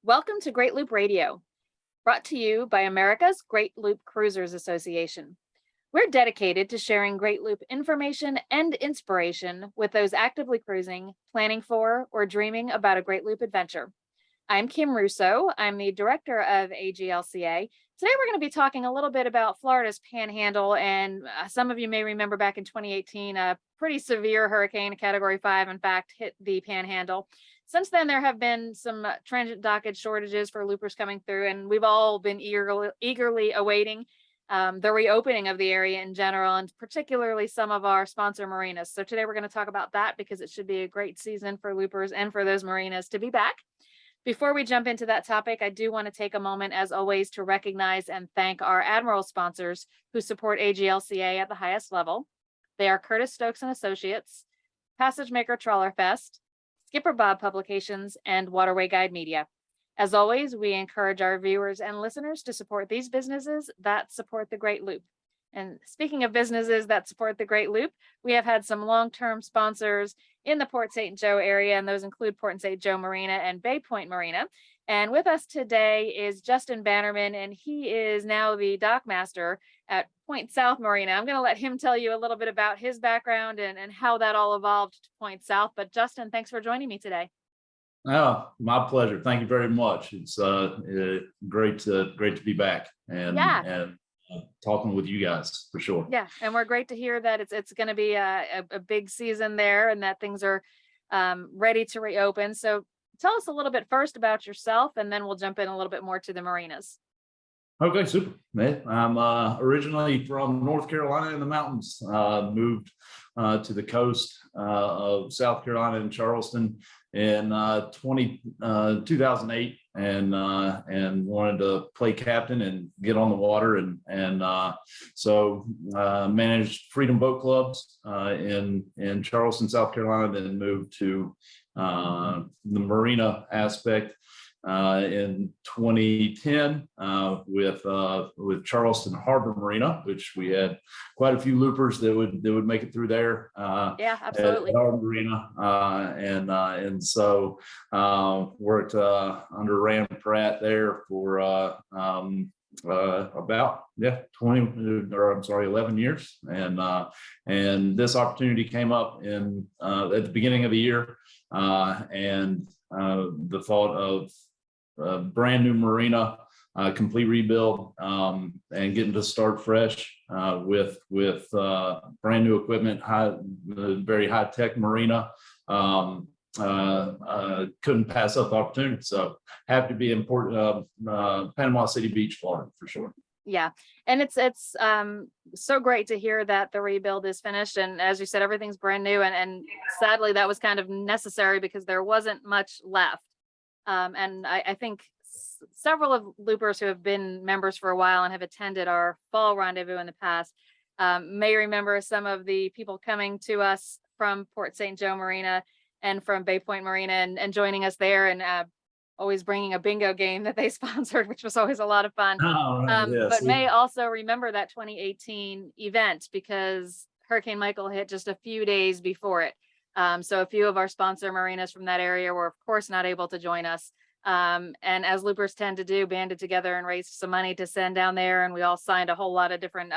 Welcome to Great Loop Radio, brought to you by America's Great Loop Cruisers Association. We're dedicated to sharing Great Loop information and inspiration with those actively cruising, planning for, or dreaming about a Great Loop adventure. I'm Kim Russo. I'm the director of AGLCA. Today, we're going to be talking a little bit about Florida's Panhandle, and some of you may remember back in 2018, a pretty severe hurricane, a Category 5, in fact, hit the Panhandle. Since then, there have been some transient dockage shortages for loopers coming through, and we've all been eagerly awaiting the reopening of the area in general, and particularly some of our sponsor marinas. So today we're going to talk about that because it should be a great season for loopers and for those marinas to be back. Before we jump into that topic, I do want to take a moment, as always, to recognize and thank our Admiral sponsors who support AGLCA at the highest level. They are Curtis Stokes and Associates, Passage Maker Trawler Fest, Skipper Bob Publications, and Waterway Guide Media. As always, we encourage our viewers and listeners to support these businesses that support the Great Loop. And speaking of businesses that support the Great Loop, we have had some long-term sponsors in the Port St. Joe area, and those include Port St. Joe Marina and Bay Point Marina. And with us today is Justin Bannerman, and he is now the dock master at Point South Marina. I'm going to let him tell you a little bit about his background and how that all evolved to Point South. But Justin, thanks for joining me today. Oh, my pleasure. Thank you very much. It's great to be back and talking with you guys for sure. Yeah, and we're great to hear that it's going to be a big season there and that things are ready to reopen. So tell us a little bit first about yourself, and then we'll jump in a little bit more to the marinas. Okay, super. I'm originally from North Carolina in the mountains. Moved to the coast of South Carolina in Charleston in 2008, and wanted to play captain and get on the water, and so managed Freedom Boat Clubs in Charleston, South Carolina. Then moved to the marina aspect in 2010 with Charleston Harbor Marina, which we had quite a few loopers that would make it through there. Yeah, absolutely. At our marina, and so worked under Rand Pratt there for about 11 years, and this opportunity came up in at the beginning of the year, and the thought of a brand new marina, complete rebuild, and getting to start fresh with brand new equipment, very high tech marina. Couldn't pass up the opportunity. So happy to be in Panama City Beach, Florida, for sure. Yeah, and it's so great to hear that the rebuild is finished, and as you said, everything's brand new, and sadly that was kind of necessary because there wasn't much left. And I think several of loopers who have been members for a while and have attended our fall rendezvous in the past may remember some of the people coming to us from Port St. Joe Marina and from Bay Point Marina and joining us there, and always bringing a bingo game that they sponsored, which was always a lot of fun. Yes. But may also remember that 2018 event because Hurricane Michael hit just a few days before it. So a few of our sponsor marinas from that area were, of course, not able to join us. And as loopers tend to do, banded together and raised some money to send down there. And we all signed a whole lot of different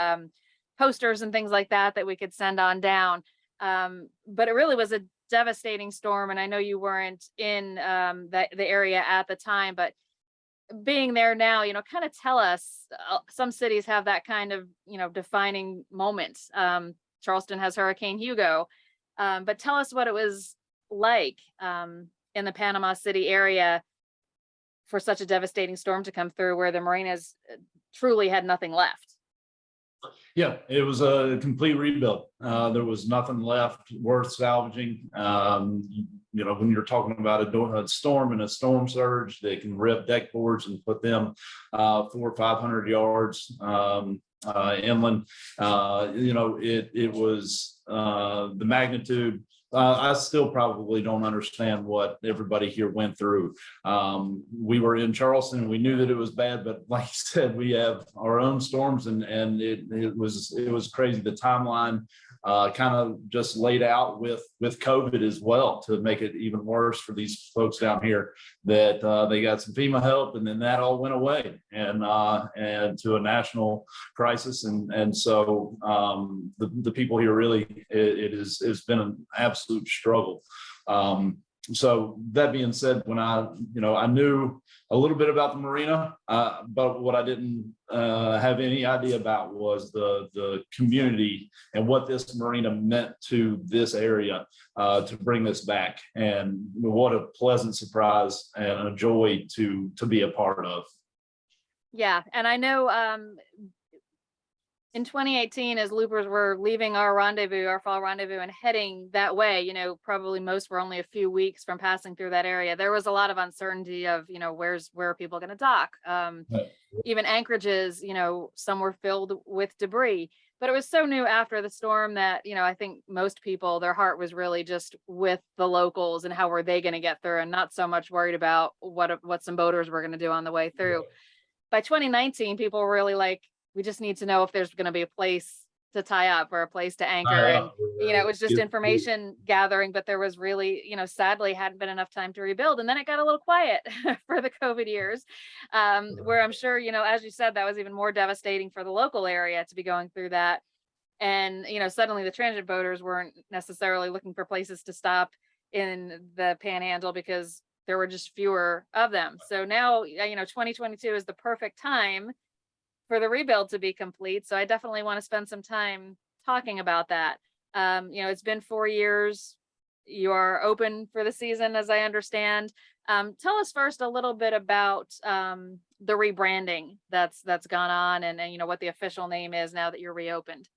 posters and things like that we could send on down. But it really was a devastating storm. And I know you weren't in the area at the time, but being there now, kind of tell us, some cities have that kind of, defining moment. Charleston has Hurricane Hugo. But tell us what it was like in the Panama City area for such a devastating storm to come through where the marinas truly had nothing left. Yeah, it was a complete rebuild. There was nothing left worth salvaging. When you're talking about a storm and a storm surge, they can rip deck boards and put them 400 or 500 yards inland. It was the magnitude I still probably don't understand what everybody here went through. We were in Charleston. We knew that it was bad, but like you said, we have our own storms, and it was crazy. The timeline kind of just laid out with COVID as well to make it even worse for these folks down here. That they got some FEMA help, and then that all went away, and to a national crisis, and so the people here really it's been an absolute struggle. So that being said, when I knew a little bit about the marina, but what I didn't have any idea about was the community and what this marina meant to this area to bring this back. And what a pleasant surprise and a joy to be a part of. Yeah, and I know in 2018, as loopers were leaving our fall rendezvous, and heading that way, probably most were only a few weeks from passing through that area. There was a lot of uncertainty of, where are people going to dock? Even anchorages, some were filled with debris. But it was so new after the storm that, I think most people, their heart was really just with the locals and how were they going to get through, and not so much worried about what some boaters were going to do on the way through. By 2019, people were really like, we just need to know if there's going to be a place to tie up or a place to anchor. And, it was just information gathering, but there was really, sadly hadn't been enough time to rebuild. And then it got a little quiet for the COVID years, where I'm sure, as you said, that was even more devastating for the local area to be going through that. And, suddenly the transient boaters weren't necessarily looking for places to stop in the Panhandle because there were just fewer of them. So now, 2022 is the perfect time for the rebuild to be complete. So I definitely want to spend some time talking about that. It's been 4 years. You are open for the season, as I understand. Tell us first a little bit about the rebranding that's gone on, and what the official name is now that you're reopened.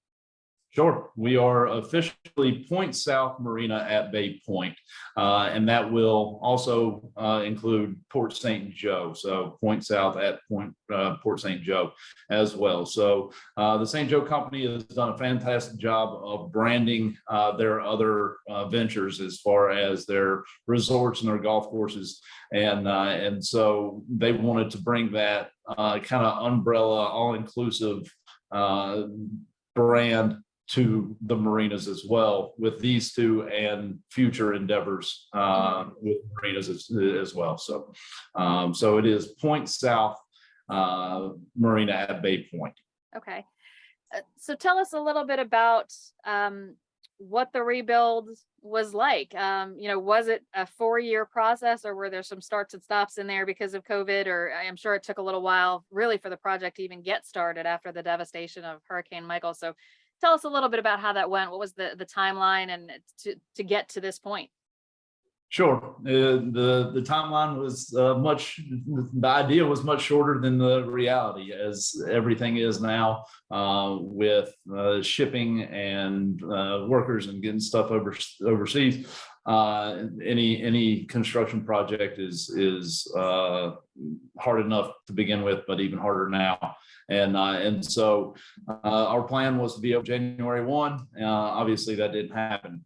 Sure. We are officially Point South Marina-Bay Point, and that will also include Port St. Joe. So Point South at Port St. Joe as well. So the St. Joe company has done a fantastic job of branding their other ventures as far as their resorts and their golf courses. And so they wanted to bring that kind of umbrella, all-inclusive brand to the marinas as well, with these two and future endeavors with marinas as well. So so it is Point South Marina-Bay Point. Okay. So tell us a little bit about what the rebuild was like. Was it a 4-year process, or were there some starts and stops in there because of COVID? Or I'm sure it took a little while really for the project to even get started after the devastation of Hurricane Michael. So tell us a little bit about how that went. What was the timeline and to get to this point? Sure. The timeline was the idea was much shorter than the reality, as everything is now with shipping and workers and getting stuff overseas. Any construction project is hard enough to begin with, but even harder now. And so our plan was to be open January 1. Obviously that didn't happen,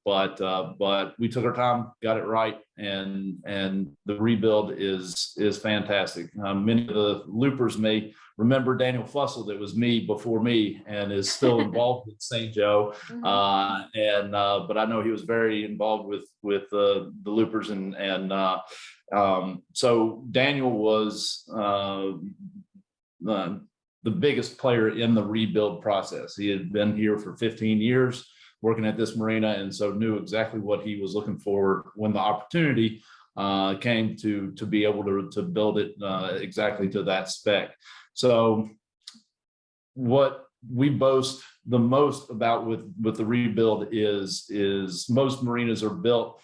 but we took our time, got it right, and the rebuild is fantastic. Many of the loopers may remember Daniel Fussell, that was me before me, and is still involved with St. Joe. But I know he was very involved with the loopers, and so Daniel was the biggest player in the rebuild process. He had been here for 15 years working at this marina, and so knew exactly what he was looking for when the opportunity came to be able to build it exactly to that spec. So what we boast the most about with the rebuild is most marinas are built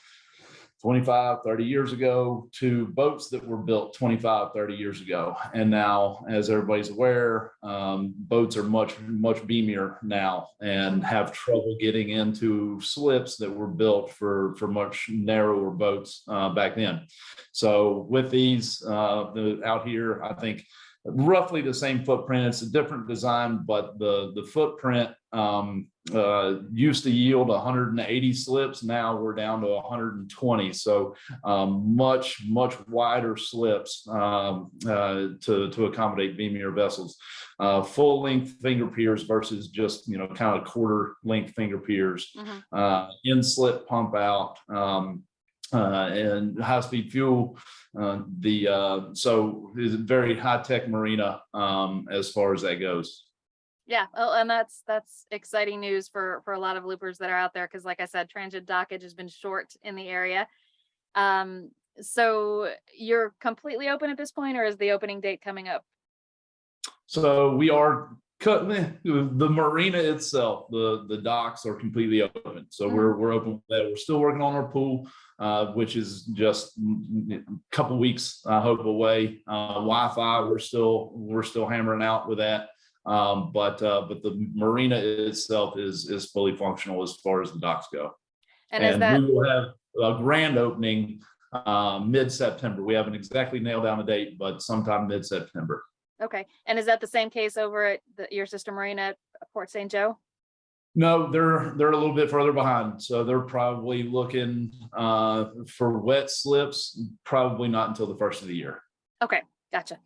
25, 30 years ago to boats that were built 25, 30 years ago. And now, as everybody's aware, boats are much beamier now and have trouble getting into slips that were built for much narrower boats back then. So with these out here, I think roughly the same footprint. It's a different design, but the footprint used to yield 180 slips. Now we're down to 120. So much wider slips to accommodate beamier vessels. Full length finger piers versus just kind of quarter length finger piers. In slip pump out. And high speed fuel. So it's a very high tech marina as far as that goes. Yeah, well, and that's exciting news for a lot of loopers that are out there, because like I said, transient dockage has been short in the area. So you're completely open at this point, or is the opening date coming up? So we are the marina itself, the docks are completely open. So we're open with that. We're still working on our pool, which is just a couple weeks, I hope, away. Wi-Fi, we're still hammering out with that. But the marina itself is fully functional as far as the docks go. And we will have a grand opening mid-September. We haven't exactly nailed down a date, but sometime mid-September. Okay. And is that the same case over at your sister marina at Port St. Joe? No, they're a little bit further behind. So they're probably looking for wet slips, probably not until the first of the year. Okay, gotcha.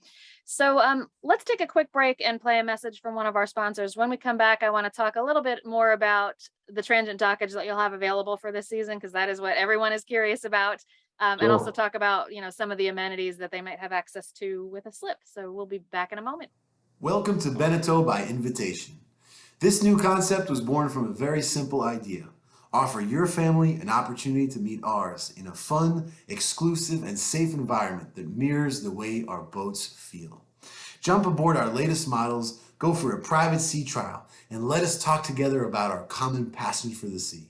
So let's take a quick break and play a message from one of our sponsors. When we come back, I want to talk a little bit more about the transient dockage that you'll have available for this season, because that is what everyone is curious about. And also talk about, some of the amenities that they might have access to with a slip. So we'll be back in a moment. Welcome to Beneteau by Invitation. This new concept was born from a very simple idea. Offer your family an opportunity to meet ours in a fun, exclusive, and safe environment that mirrors the way our boats feel. Jump aboard our latest models, go for a private sea trial, and let us talk together about our common passion for the sea.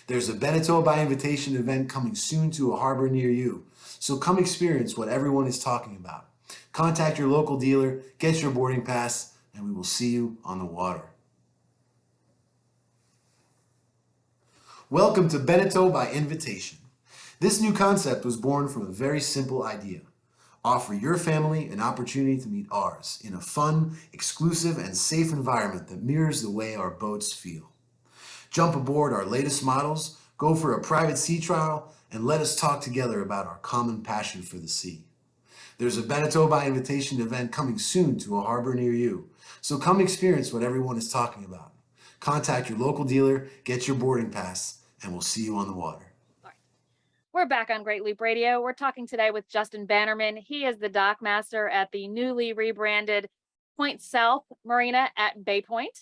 There's a Beneteau by Invitation event coming soon to a harbor near you, so come experience what everyone is talking about. Contact your local dealer, get your boarding pass, and we will see you on the water. Welcome to Beneteau by Invitation. This new concept was born from a very simple idea. Offer your family an opportunity to meet ours in a fun, exclusive, and safe environment that mirrors the way our boats feel. Jump aboard our latest models, go for a private sea trial, and let us talk together about our common passion for the sea. There's a Beneteau by Invitation event coming soon to a harbor near you, so come experience what everyone is talking about. Contact your local dealer, get your boarding pass, and we'll see you on the water. All right. We're back on Great Loop Radio. We're talking today with Justin Bannerman. He is the dock master at the newly rebranded Point South Marina at Bay Point.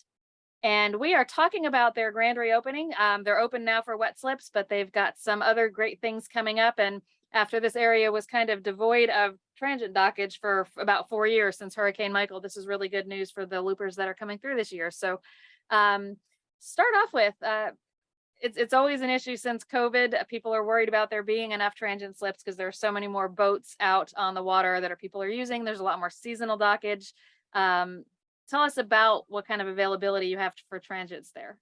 And we are talking about their grand reopening. They're open now for wet slips, but they've got some other great things coming up. And after this area was kind of devoid of transient dockage for about 4 years since Hurricane Michael, this is really good news for the loopers that are coming through this year. So start off with, it's always an issue since COVID. People are worried about there being enough transient slips because there are so many more boats out on the water that people are using. There's a lot more seasonal dockage. Tell us about what kind of availability you have for transients there.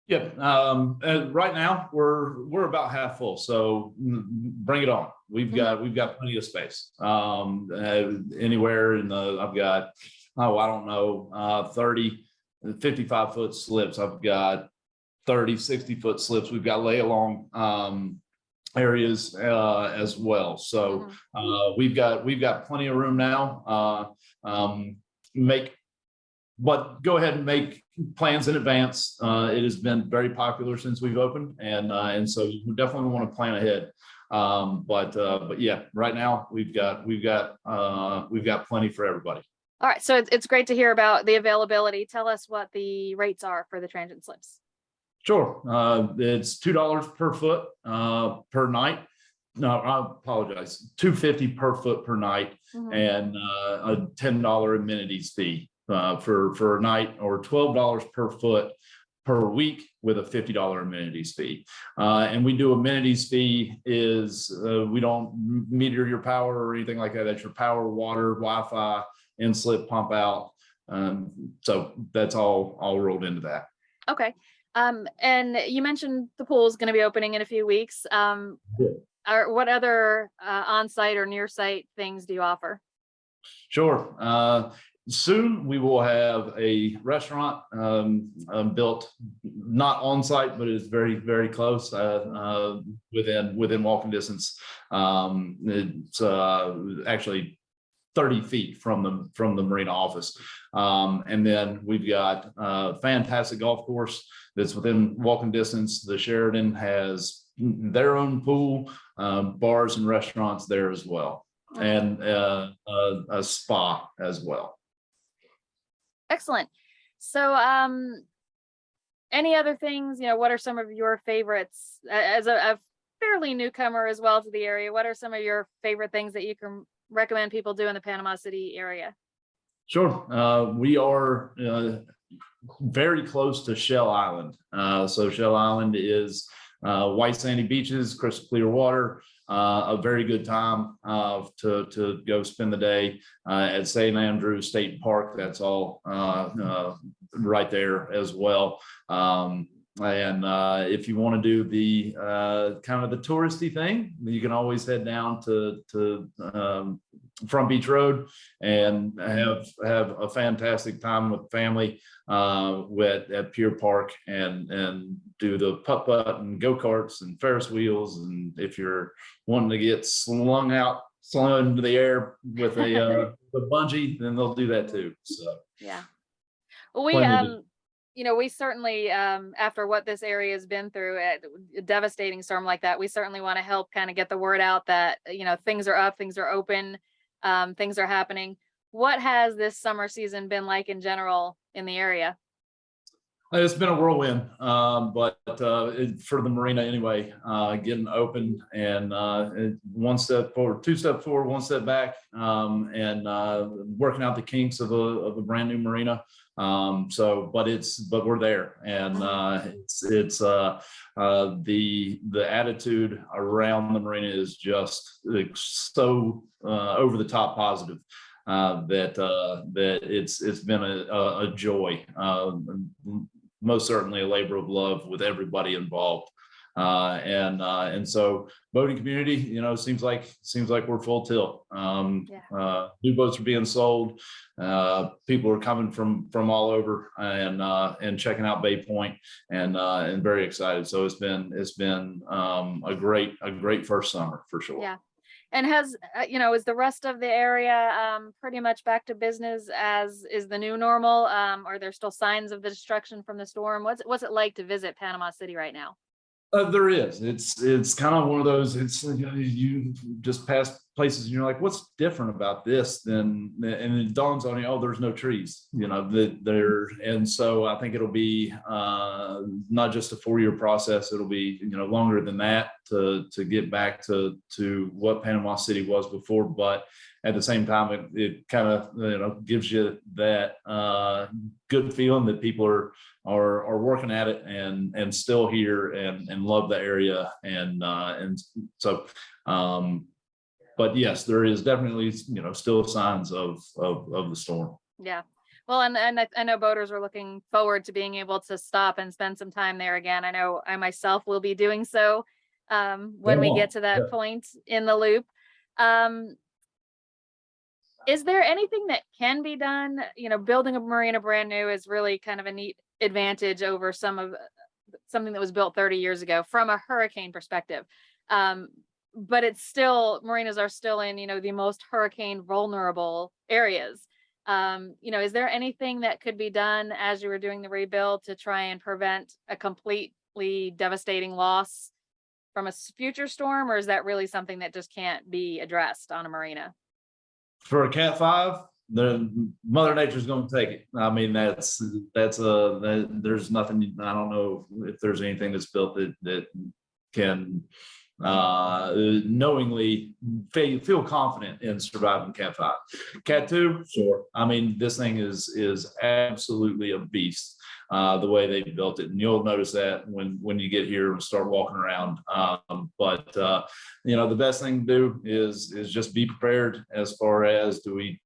Yeah, right now we're about half full, so bring it on. We've got plenty of space. Anywhere in I've got, I don't know, 30, 55 foot slips. I've got 30, 60 foot slips. We've got lay along areas as well. So we've got plenty of room now. But go ahead and make plans in advance. It has been very popular since we've opened, and so you definitely want to plan ahead. But yeah, right now we've got plenty for everybody. All right, so it's great to hear about the availability. Tell us what the rates are for the transient slips. Sure, it's $2 per foot per night. No, I apologize. $250 per foot per night, and a $10 amenities fee for a night, or $12 per foot per week with a $50 amenities fee. And we do amenities fee is we don't meter your power or anything like that. That's your power, water, Wi-Fi, in slip, pump out. So that's all rolled into that. Okay. And you mentioned the pool is going to be opening in a few weeks. What other on-site or near-site things do you offer? Sure. Soon we will have a restaurant built, not on site, but it's very, very close, within walking distance. It's actually 30 feet from the marina office. And then we've got a fantastic golf course that's within walking distance. The Sheridan has their own pool, bars and restaurants there as well, and a spa as well. Excellent. So, any other things, what are some of your favorites as a fairly newcomer as well to the area? What are some of your favorite things that you can recommend people do in the Panama City area? Sure. We are very close to Shell Island. So Shell Island is white sandy beaches, crystal clear water, a very good time to go spend the day at St. Andrews State Park. That's all right there as well. And if you want to do the kind of the touristy thing, you can always head down to Front Beach Road and have a fantastic time with family at Pier Park and do the putt and go-karts and Ferris wheels. And if you're wanting to get slung into the air with a bungee, then they'll do that too. So yeah. Well, we certainly, after what this area has been through, a devastating storm like that, we certainly want to help kind of get the word out that, things are up, things are open, things are happening. What has this summer season been like in general in the area? It's been a whirlwind, but for the marina anyway, getting open and one step forward, two steps forward, one step back, and working out the kinks of a brand new marina. But we're there, and it's the attitude around the marina is just so over the top positive. That it's been a joy, most certainly a labor of love with everybody involved, and so boating community, seems like we're full tilt. New boats are being sold. People are coming from all over and checking out Bay Point and very excited. So it's been a great first summer for sure. Yeah. And is the rest of the area pretty much back to business as is the new normal? Are there still signs of the destruction from the storm? What's it like to visit Panama City right now? There is. It's kind of one of those. You just pass places and you're like, what's different about this? And it dawns on you, oh, there's no trees. And so I think it'll be not just a 4-year process. It'll be longer than that to get back to what Panama City was before. But at the same time, it kind of gives you that good feeling that people are working at it and still here and love the area and so but yes, there is definitely still signs of the storm. Yeah. Well, and I know boaters are looking forward to being able to stop and spend some time there again. I know I myself will be doing so when we get to that point in the loop. Is there anything that can be done? Building a marina brand new is really kind of a neat advantage over something that was built 30 years ago from a hurricane perspective. But marinas are still in, the most hurricane vulnerable areas. Is there anything that could be done as you were doing the rebuild to try and prevent a completely devastating loss from a future storm? Or is that really something that just can't be addressed on a marina? For a Cat 5, the Mother Nature's going to take it. I mean, there's nothing. I don't know if there's anything that's built that can knowingly feel confident in surviving Cat 5. Cat 2, sure. I mean, this thing is absolutely a beast. The way they built it, and you'll notice that when you get here and start walking around. But the best thing to do is just be prepared as far as, do we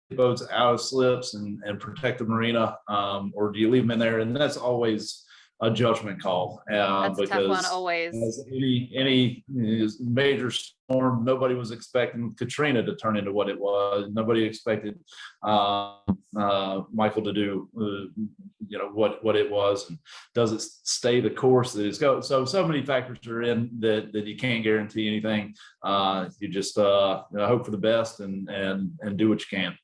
get boats out of slips and protect the marina, or do you leave them in there? And that's always a judgment call. That's a tough one Because always. as any major storm, nobody was expecting Katrina to turn into what it was. Nobody expected Michael to do, what it was, and does it stay the course that it's going? So many factors are in that you can't guarantee anything. You just hope for the best and do what you can.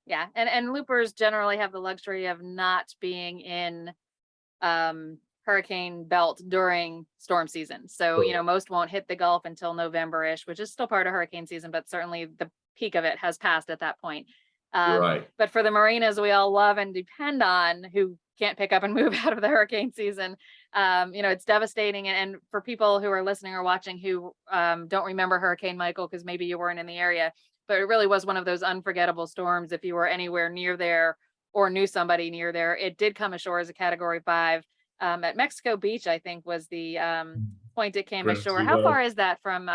Yeah, and loopers generally have the luxury of not being in hurricane belt during storm season. So, most won't hit the Gulf until November-ish, which is still part of hurricane season, but certainly the peak of it has passed at that point. Right. But for the marinas we all love and depend on, who can't pick up and move out of the hurricane season, it's devastating. And for people who are listening or watching who don't remember Hurricane Michael, because maybe you weren't in the area, but it really was one of those unforgettable storms. If you were anywhere near there or knew somebody near there, it did come ashore as a Category 5 at Mexico Beach, I think was the point it came ashore. How far is that from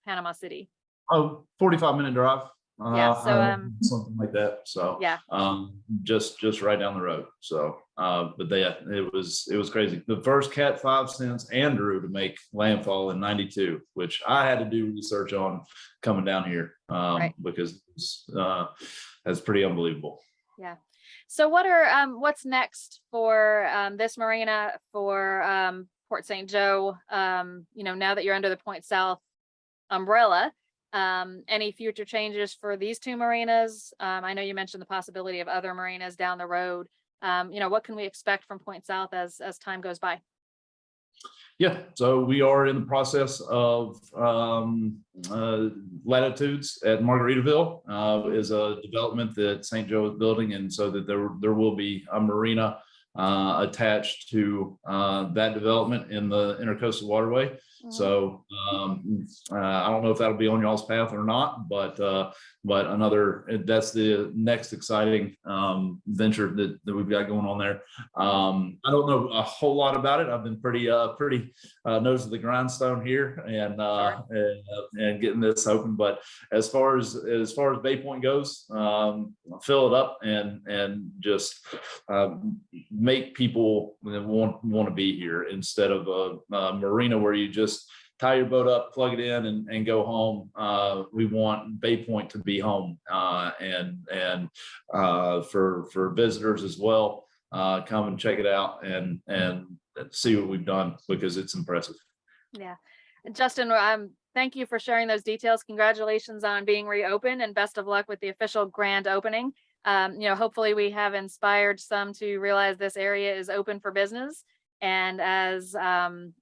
Panama City? 45-minute drive. Yeah, so something like that. So yeah, just right down the road. So but it was crazy. The first Cat 5 since Andrew to make landfall in '92, which I had to do research on coming down here, right, because that's pretty unbelievable. Yeah. So what's next for this marina, for Port St. Joe? Now that you're under the Point South umbrella, any future changes for these two marinas? I know you mentioned the possibility of other marinas down the road. What can we expect from Point South as time goes by? Yeah, so we are in the process of Latitudes at Margaritaville is a development that St. Joe is building, and so that there will be a marina attached to that development in the Intercoastal Waterway. So I don't know if that'll be on y'all's path or not, but that's the next exciting venture that we've got going on there. I don't know a whole lot about it. I've been pretty nose to the grindstone here and getting this open. But as far as Bay Point goes, fill it up and just make people want to be here, instead of a marina where you just tie your boat up, plug it in, and go home. We want Bay Point to be home, and for visitors as well, come and check it out and see what we've done, because it's impressive. Yeah, Justin, thank you for sharing those details. Congratulations on being reopened, and best of luck with the official grand opening. Hopefully we have inspired some to realize this area is open for business. And as,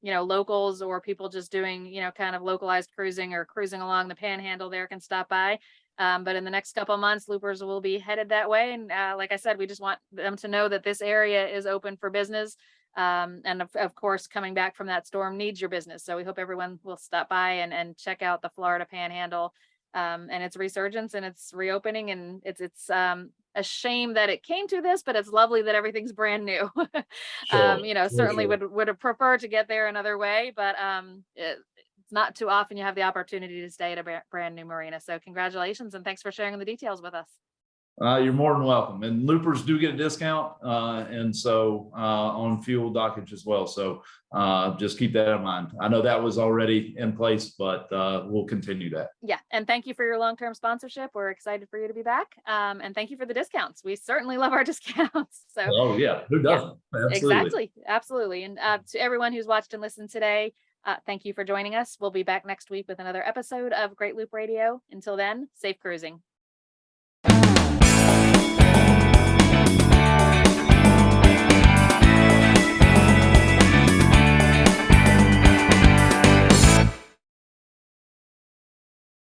locals or people just doing, kind of localized cruising or cruising along the Panhandle there can stop by. But in the next couple of months, loopers will be headed that way. And like I said, we just want them to know that this area is open for business. And of course, coming back from that storm needs your business. So we hope everyone will stop by and check out the Florida Panhandle and its resurgence and its reopening. And it's a shame that it came to this, but it's lovely that everything's brand new. Certainly would have preferred to get there another way, but it's not too often you have the opportunity to stay at a brand new marina. So congratulations, and thanks for sharing the details with us. You're more than welcome. And loopers do get a discount, and so on fuel dockage as well. So just keep that in mind. I know that was already in place, but we'll continue that. Yeah, and thank you for your long-term sponsorship. We're excited for you to be back, and thank you for the discounts. We certainly love our discounts. So oh yeah, who doesn't? Yeah, absolutely. And to everyone who's watched and listened today, thank you for joining us. We'll be back next week with another episode of Great Loop Radio. Until then, safe cruising.